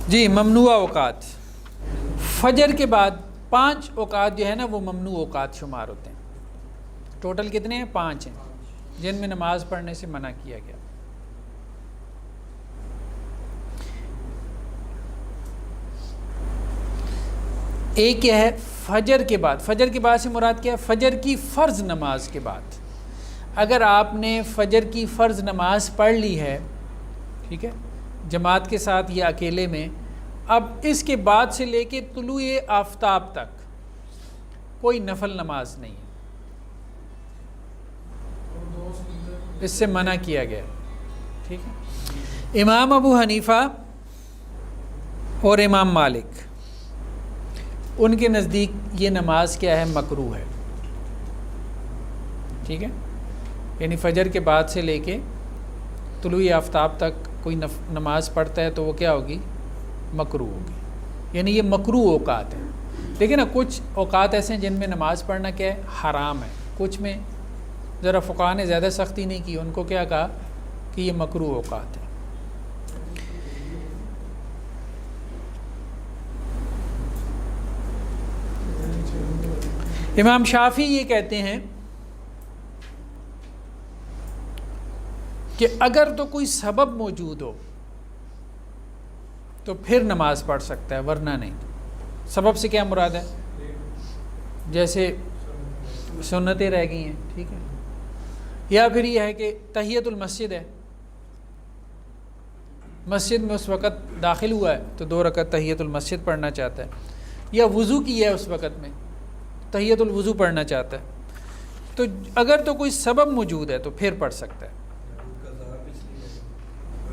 جی ممنوع اوقات، فجر کے بعد 5 اوقات جو ہے نا وہ ممنوع اوقات شمار ہوتے ہیں۔ ٹوٹل کتنے ہیں؟ 5 ہیں جن میں نماز پڑھنے سے منع کیا گیا۔ ایک کیا ہے؟ فجر کے بعد۔ فجر کے بعد سے مراد کیا ہے؟ فجر کی فرض نماز کے بعد۔ اگر آپ نے فجر کی فرض نماز پڑھ لی ہے، ٹھیک ہے، جماعت کے ساتھ یا اکیلے میں، اب اس کے بعد سے لے کے طلوع آفتاب تک کوئی نفل نماز نہیں ہے، اس سے منع کیا گیا، ٹھیک ہے۔ امام ابو حنیفہ اور امام مالک، ان کے نزدیک یہ نماز کیا ہے؟ مکروہ ہے، ٹھیک ہے، یعنی فجر کے بعد سے لے کے طلوع آفتاب تک کوئی نماز پڑھتا ہے تو وہ کیا ہوگی؟ مکروہ ہوگی، یعنی یہ مکروہ اوقات ہیں۔ لیکن نا کچھ اوقات ایسے ہیں جن میں نماز پڑھنا کیا ہے؟ حرام ہے۔ کچھ میں ذرا فقہاء نے زیادہ سختی نہیں کی، ان کو کیا کہا کہ یہ مکروہ اوقات ہے۔ امام شافعی یہ کہتے ہیں کہ اگر تو کوئی سبب موجود ہو تو پھر نماز پڑھ سکتا ہے، ورنہ نہیں۔ سبب سے کیا مراد ہے؟ جیسے سنتیں رہ گئی ہیں، ٹھیک ہے، یا پھر یہ ہے کہ تحیۃ المسجد ہے، مسجد میں اس وقت داخل ہوا ہے تو 2 رکعت تحیۃ المسجد پڑھنا چاہتا ہے، یا وضو کیا ہے اس وقت میں تحیۃ الوضو پڑھنا چاہتا ہے، تو اگر تو کوئی سبب موجود ہے تو پھر پڑھ سکتا ہے۔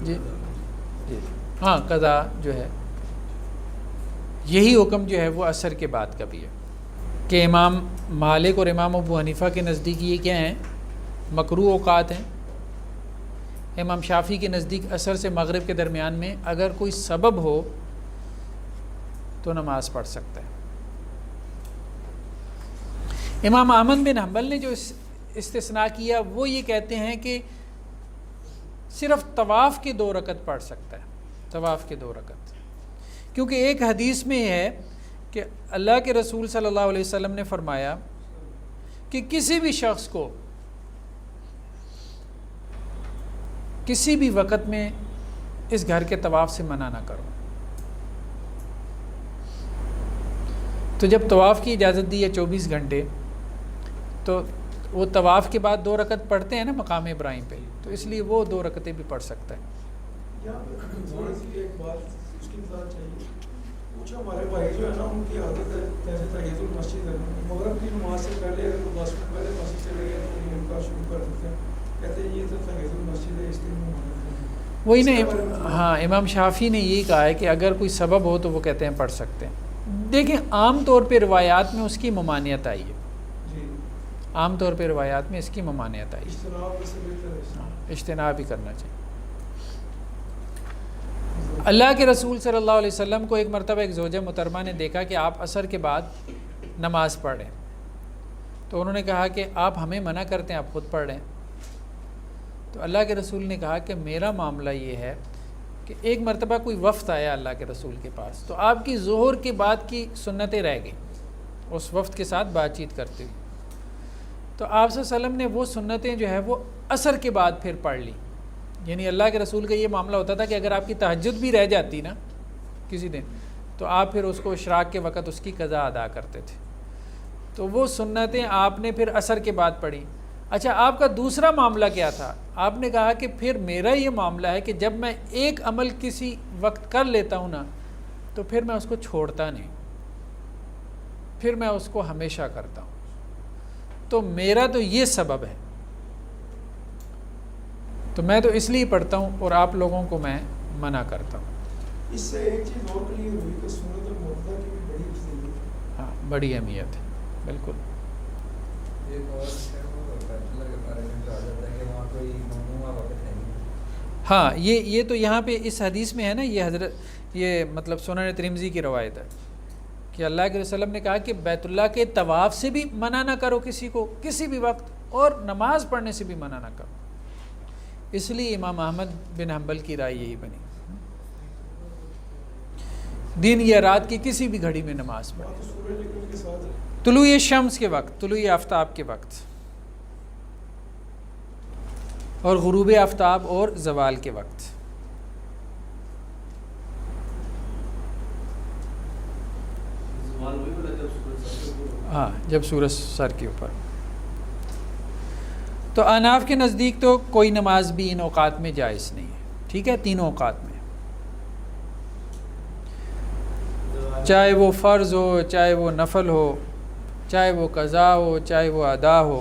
جی جی ہاں، قضا جو ہے، یہی حکم جو ہے وہ عصر کے بعد کا بھی ہے کہ امام مالک اور امام ابو حنیفہ کے نزدیک یہ کیا ہیں؟ مکروہ اوقات ہیں۔ امام شافعی کے نزدیک عصر سے مغرب کے درمیان میں اگر کوئی سبب ہو تو نماز پڑھ سکتا ہے۔ امام احمد بن حنبل نے جو استثناء کیا وہ یہ کہتے ہیں کہ صرف طواف کے 2 رکعت پڑھ سکتا ہے، طواف کے 2 رکعت، کیونکہ ایک حدیث میں ہے کہ اللہ کے رسول صلی اللہ علیہ وسلم نے فرمایا کہ کسی بھی شخص کو کسی بھی وقت میں اس گھر کے طواف سے منع نہ کرو۔ تو جب طواف کی اجازت دی ہے 24 گھنٹے، تو وہ طواف کے بعد 2 رکعت پڑھتے ہیں نا مقام ابراہیم پہ، تو اس لیے وہ 2 رکعتیں بھی پڑھ سکتا ہے۔ ایک بات اس کے ساتھ چاہیے، کچھ ہمارے بھائی جو ہے نا ان کی عادت ہے جیسے تحیۃ المسجد ہے، مغرب کی نماز سے پہلے اگر 10 منٹ پہلے مسجد چلے گئے تو ان کا شروع کر دیتے ہیں، کہتے ہیں یہ تو تحیۃ المسجد ہے، اس کے وہی نا، ہاں امام شافعی نے یہی کہا ہے کہ اگر کوئی سبب ہو تو وہ کہتے ہیں پڑھ سکتے ہیں۔ دیکھیں عام طور پہ روایات میں اس کی ممانعت آئی ہے، عام طور پہ روایات میں اس کی ممانعت آئی ہے، اجتناب ہی کرنا چاہیے۔ اللہ کے رسول صلی اللہ علیہ وسلم کو ایک مرتبہ ایک زوجہ محترمہ نے دیکھا کہ آپ عصر کے بعد نماز پڑھ رہے ہیں، تو انہوں نے کہا کہ آپ ہمیں منع کرتے ہیں، آپ خود پڑھ رہے ہیں۔ تو اللہ کے رسول نے کہا کہ میرا معاملہ یہ ہے کہ ایک مرتبہ کوئی وفد آیا اللہ کے رسول کے پاس، تو آپ کی ظہر کے بعد کی سنتیں رہ گئیں اس وفد کے ساتھ بات چیت کرتے ہوئے، تو آپ صلی اللہ علیہ وسلم نے وہ سنتیں جو ہے وہ عصر کے بعد پھر پڑھ لی۔ یعنی اللہ کے رسول کا یہ معاملہ ہوتا تھا کہ اگر آپ کی تہجد بھی رہ جاتی نا کسی دن، تو آپ پھر اس کو اشراق کے وقت اس کی قضا ادا کرتے تھے، تو وہ سنتیں آپ نے پھر عصر کے بعد پڑھی۔ اچھا، آپ کا دوسرا معاملہ کیا تھا؟ آپ نے کہا کہ پھر میرا یہ معاملہ ہے کہ جب میں ایک عمل کسی وقت کر لیتا ہوں نا تو پھر میں اس کو چھوڑتا نہیں، پھر میں اس کو ہمیشہ کرتا ہوں، تو میرا تو یہ سبب ہے، تو میں تو اس لیے پڑھتا ہوں اور آپ لوگوں کو میں منع کرتا ہوں۔ اس سے ایک چیز اور کلیئر ہوئی کہ سنت المؤکدہ کی بھی بڑی اہمیت ہے۔ ہاں، بڑی اہمیت ہے، بالکل۔ ہاں، یہ تو یہاں پہ اس حدیث میں ہے نا، یہ مطلب سنن ترمذی کی روایت ہے کہ اللہ کے رسول نے کہا کہ بیت اللہ کے طواف سے بھی منع نہ کرو کسی کو کسی بھی وقت، اور نماز پڑھنے سے بھی منع نہ کرو، اس لیے امام احمد بن حنبل کی رائے یہی بنی۔ دن یا رات کی کسی بھی گھڑی میں نماز پڑھیں. وہاں تو سورج نکل کے ساتھ ہے. طلوع شمس کے وقت، طلوع آفتاب کے وقت، اور غروب آفتاب اور زوال کے وقت. ہاں، جب سورج سر کے اوپر. تو احناف کے نزدیک تو کوئی نماز بھی ان اوقات میں جائز نہیں ہے. ٹھیک ہے، تینوں اوقات میں، چاہے وہ فرض ہو، چاہے وہ نفل ہو، چاہے وہ قضا ہو، چاہے وہ ادا ہو.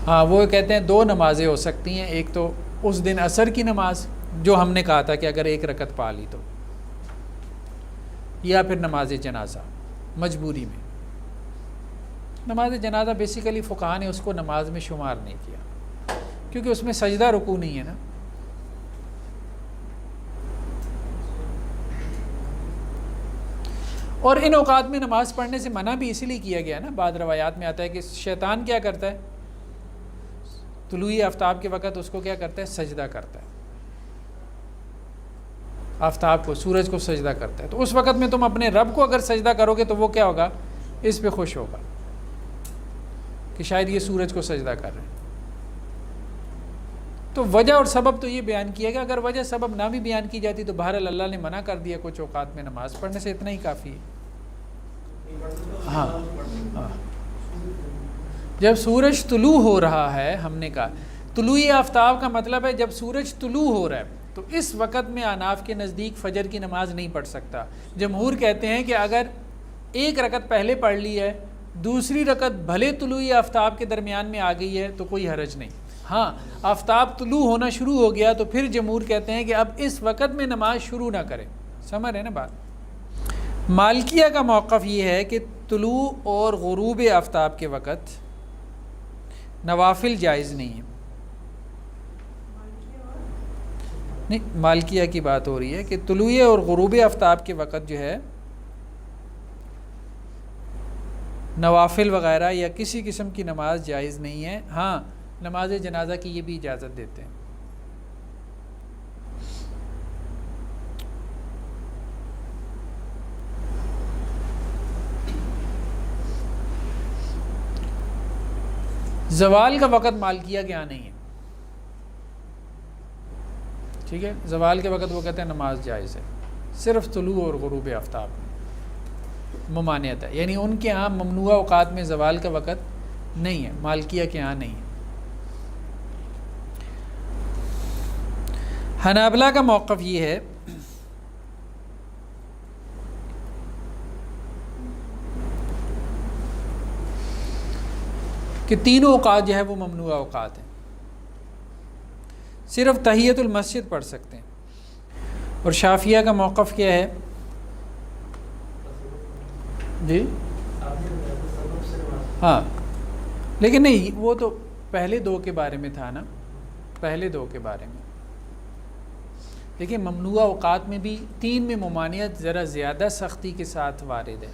ہاں، وہ کہتے ہیں دو نمازیں ہو سکتی ہیں. ایک تو اس دن عصر کی نماز جو ہم نے کہا تھا کہ اگر ایک رکعت پا لی تو، یا پھر نماز جنازہ مجبوری میں. نماز جنازہ بیسیکلی فقہا نے اس کو نماز میں شمار نہیں کیا کیونکہ اس میں سجدہ رکوع نہیں ہے نا. اور ان اوقات میں نماز پڑھنے سے منع بھی اسی لیے کیا گیا نا. بعض روایات میں آتا ہے کہ شیطان کیا کرتا ہے، طلوع آفتاب کے وقت اس کو کیا کرتا ہے، سجدہ کرتا ہے، آفتاب کو، سورج کو سجدہ کرتا ہے. تو اس وقت میں تم اپنے رب کو اگر سجدہ کرو گے تو وہ کیا ہوگا، اس پہ خوش ہوگا کہ شاید یہ سورج کو سجدہ کر رہے ہیں. تو وجہ اور سبب تو یہ بیان کیا گیا. اگر وجہ سبب نہ بھی بیان کی جاتی تو بہرحال اللہ نے منع کر دیا کچھ اوقات میں نماز پڑھنے سے، اتنا ہی کافی ہے. ہاں ہاں، جب سورج طلوع ہو رہا ہے، ہم نے کہا طلوع آفتاب کا مطلب ہے جب سورج طلوع ہو رہا ہے، تو اس وقت میں احناف کے نزدیک فجر کی نماز نہیں پڑھ سکتا. جمہور کہتے ہیں کہ اگر ایک رکعت پہلے پڑھ لی ہے، دوسری رکعت بھلے طلوع آفتاب کے درمیان میں آ گئی ہے تو کوئی حرج نہیں. ہاں، آفتاب طلوع ہونا شروع ہو گیا تو پھر جمہور کہتے ہیں کہ اب اس وقت میں نماز شروع نہ کرے. سمجھ رہے نا بات. مالکیہ کا موقف یہ ہے کہ طلوع اور غروب آفتاب کے وقت نوافل جائز نہیں ہے. نہیں، مالکیہ کی بات ہو رہی ہے کہ طلوع اور غروب آفتاب کے وقت جو ہے نوافل وغیرہ یا کسی قسم کی نماز جائز نہیں ہے. ہاں، نماز جنازہ کی یہ بھی اجازت دیتے ہیں. زوال کا وقت مالکیہ کے یہاں نہیں ہے. ٹھیک ہے، زوال کے وقت وہ کہتے ہیں نماز جائز ہے. صرف طلوع اور غروب آفتاب میں ممانعت ہے، یعنی ان کے ہاں ممنوع اوقات میں زوال کا وقت نہیں ہے، مالکیہ کے ہاں نہیں ہے. حنابلہ کا موقف یہ ہے کہ تینوں اوقات جو ہے وہ ممنوع اوقات ہیں. صرف تحیۃ المسجد پڑھ سکتے ہیں. اور شافعیہ کا موقف کیا ہے؟ جی ہاں، لیکن نہیں، وہ تو پہلے دو کے بارے میں تھا نا، پہلے دو کے بارے میں. لیکن ممنوع اوقات میں بھی تین میں ممانعت ذرا زیادہ سختی کے ساتھ وارد ہے.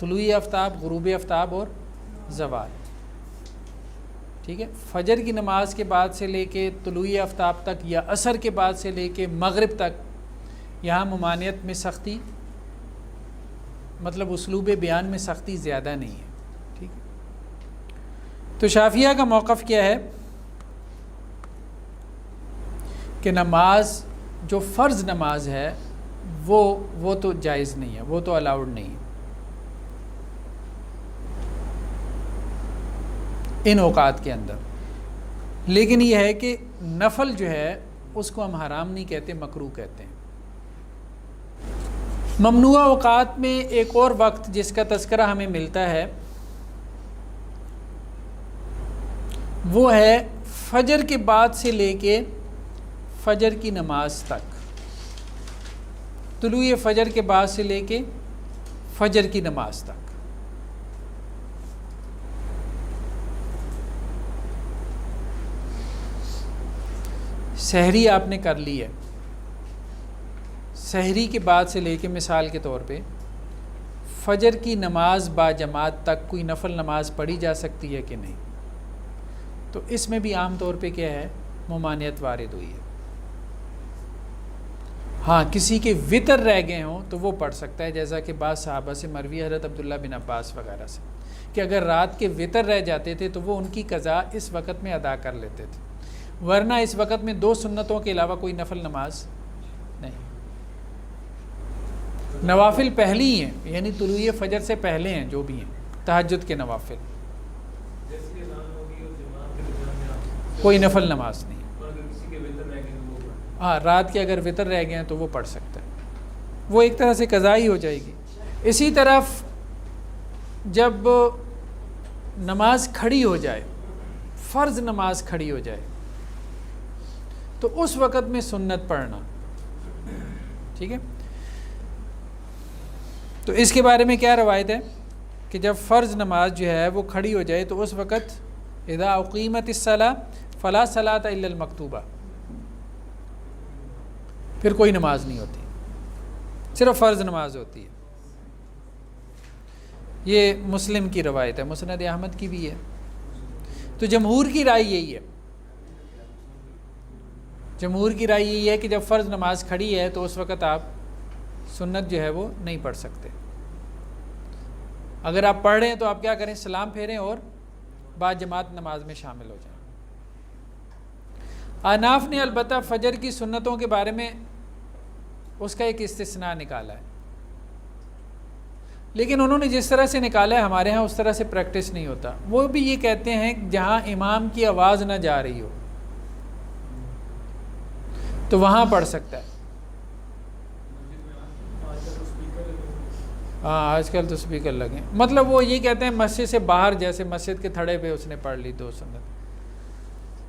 طلوع آفتاب، غروب آفتاب اور زوال. ٹھیک ہے، فجر کی نماز کے بعد سے لے کے طلوع آفتاب تک یا عصر کے بعد سے لے کے مغرب تک یہاں ممانعت میں سختی، مطلب اسلوب بیان میں سختی زیادہ نہیں ہے. ٹھیک ہے، تو شافعیہ کا موقف کیا ہے کہ نماز جو فرض نماز ہے وہ تو جائز نہیں ہے، وہ تو الاؤڈ نہیں ہے ان اوقات کے اندر. لیکن یہ ہے کہ نفل جو ہے اس کو ہم حرام نہیں کہتے، مکروہ کہتے ہیں. ممنوع اوقات میں ایک اور وقت جس کا تذکرہ ہمیں ملتا ہے وہ ہے فجر کے بعد سے لے کے فجر کی نماز تک. طلوع فجر کے بعد سے لے کے فجر کی نماز تک. سحری آپ نے کر لی ہے، سحری کے بعد سے لے کے مثال کے طور پہ فجر کی نماز با جماعت تک کوئی نفل نماز پڑھی جا سکتی ہے کہ نہیں؟ تو اس میں بھی عام طور پہ کیا ہے، ممانعت وارد ہوئی ہے. ہاں کسی کے وطر رہ گئے ہوں تو وہ پڑھ سکتا ہے، جیسا کہ بعض صحابہ سے مروی حضرت عبداللہ بن عباس وغیرہ سے کہ اگر رات کے وطر رہ جاتے تھے تو وہ ان کی قضا اس وقت میں ادا کر لیتے تھے، ورنہ اس وقت میں 2 سنتوں کے علاوہ کوئی نفل نماز نہیں۔ نوافل پہلی ہیں، یعنی طلوع فجر سے پہلے ہیں جو بھی ہیں تہجد کے نوافل، کوئی نفل نماز نہیں۔ ہاں رات کے اگر وطر رہ گئے ہیں تو وہ پڑھ سکتا ہے، وہ ایک طرح سے قضا ہی ہو جائے گی۔ اسی طرف جب نماز کھڑی ہو جائے، فرض نماز کھڑی ہو جائے تو اس وقت میں سنت پڑھنا، ٹھیک ہے۔ تو اس کے بارے میں کیا روایت ہے کہ جب فرض نماز جو ہے وہ کھڑی ہو جائے تو اس وقت اذا اقیمت الصلاۃ فلا صلاۃ الا المکتوبہ، پھر کوئی نماز نہیں ہوتی، صرف فرض نماز ہوتی ہے۔ یہ مسلم کی روایت ہے، مسند احمد کی بھی ہے۔ تو جمہور کی رائے یہی ہے، جمہور کی رائے یہی ہے کہ جب فرض نماز کھڑی ہے تو اس وقت آپ سنت جو ہے وہ نہیں پڑھ سکتے۔ اگر آپ پڑھ رہے ہیں تو آپ کیا کریں، سلام پھیریں اور بعد جماعت نماز میں شامل ہو جائیں۔ احناف نے البتہ فجر کی سنتوں کے بارے میں اس کا ایک استثناء نکالا ہے، لیکن انہوں نے جس طرح سے نکالا ہے ہمارے ہاں اس طرح سے پریکٹس نہیں ہوتا۔ وہ بھی یہ کہتے ہیں کہ جہاں امام کی آواز نہ جا رہی ہو تو وہاں پڑھ سکتا ہے۔ ہاں آج کل تو اسپیکر لگے، مطلب وہ یہ کہتے ہیں مسجد سے باہر، جیسے مسجد کے تھڑے پہ اس نے پڑھ لی 2 سنت۔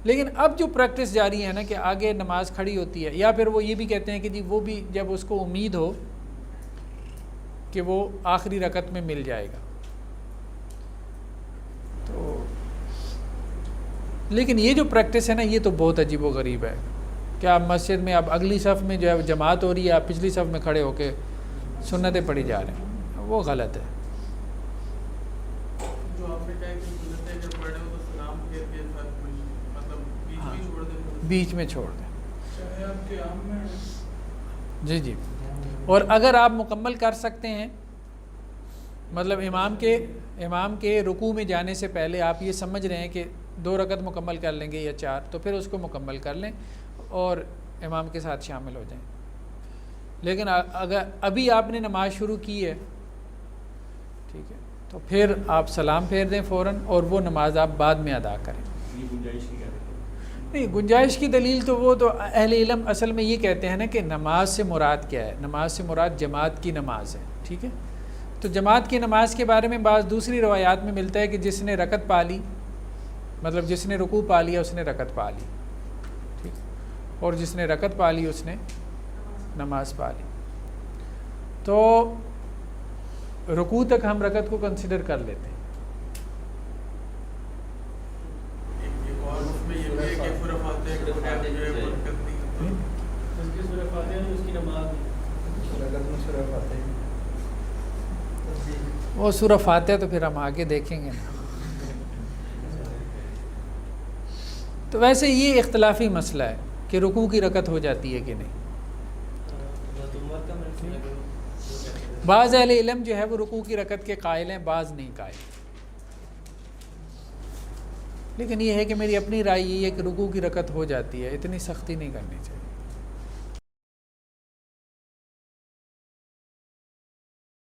لیکن اب جو پریکٹس جاری ہے نا کہ آگے نماز کھڑی ہوتی ہے، یا پھر وہ یہ بھی کہتے ہیں کہ جی وہ بھی جب اس کو امید ہو کہ وہ آخری رکعت میں مل جائے گا تو، لیکن یہ جو پریکٹس ہے نا یہ تو بہت عجیب و غریب ہے کہ آپ مسجد میں اب اگلی صف میں جو ہے جماعت ہو رہی ہے، آپ پچھلی صف میں کھڑے ہو کے سنتیں پڑھی جا رہے ہیں، وہ غلط ہے۔ جو آپ نے کہا کہ سنتیں جب پڑھے ہو تو سلام پھیر کے مطلب بیچ میں چھوڑ دیں، بیچ میں چھوڑ دیں، چاہے آپ کے عام میں جی جی۔ اور اگر آپ مکمل کر سکتے ہیں، مطلب امام کے رکوع میں جانے سے پہلے آپ یہ سمجھ رہے ہیں کہ 2 رکعت مکمل کر لیں گے یا 4، تو پھر اس کو مکمل کر لیں اور امام کے ساتھ شامل ہو جائیں۔ لیکن اگر ابھی آپ نے نماز شروع کی ہے، ٹھیک ہے، تو پھر آپ سلام پھیر دیں فوراً اور وہ نماز آپ بعد میں ادا کریں۔ نہیں، گنجائش کی دلیل تو وہ تو اہل علم اصل میں یہ کہتے ہیں نا کہ نماز سے مراد کیا ہے، نماز سے مراد جماعت کی نماز ہے، ٹھیک ہے۔ تو جماعت کی نماز کے بارے میں بعض دوسری روایات میں ملتا ہے کہ جس نے رکعت پا لی، مطلب جس نے رکوع پا لیا اس نے رکعت پا لی، ٹھیک، اور جس نے رکعت پا لی اس نے نماز پا لی۔ تو رکوع تک ہم رکعت کو کنسیڈر کر لیتے ہیں۔ وہ سورہ فاتحہ تو پھر ہم آگے دیکھیں گے نا۔ تو ویسے یہ اختلافی مسئلہ ہے کہ رکوع کی رکعت ہو جاتی ہے کہ نہیں۔ بعض اہل علم جو ہے وہ رکوع کی رکعت کے قائل ہیں، بعض نہیں قائل۔ لیکن یہ ہے کہ میری اپنی رائے یہ ہے کہ رکوع کی رکعت ہو جاتی ہے، اتنی سختی نہیں کرنی چاہیے۔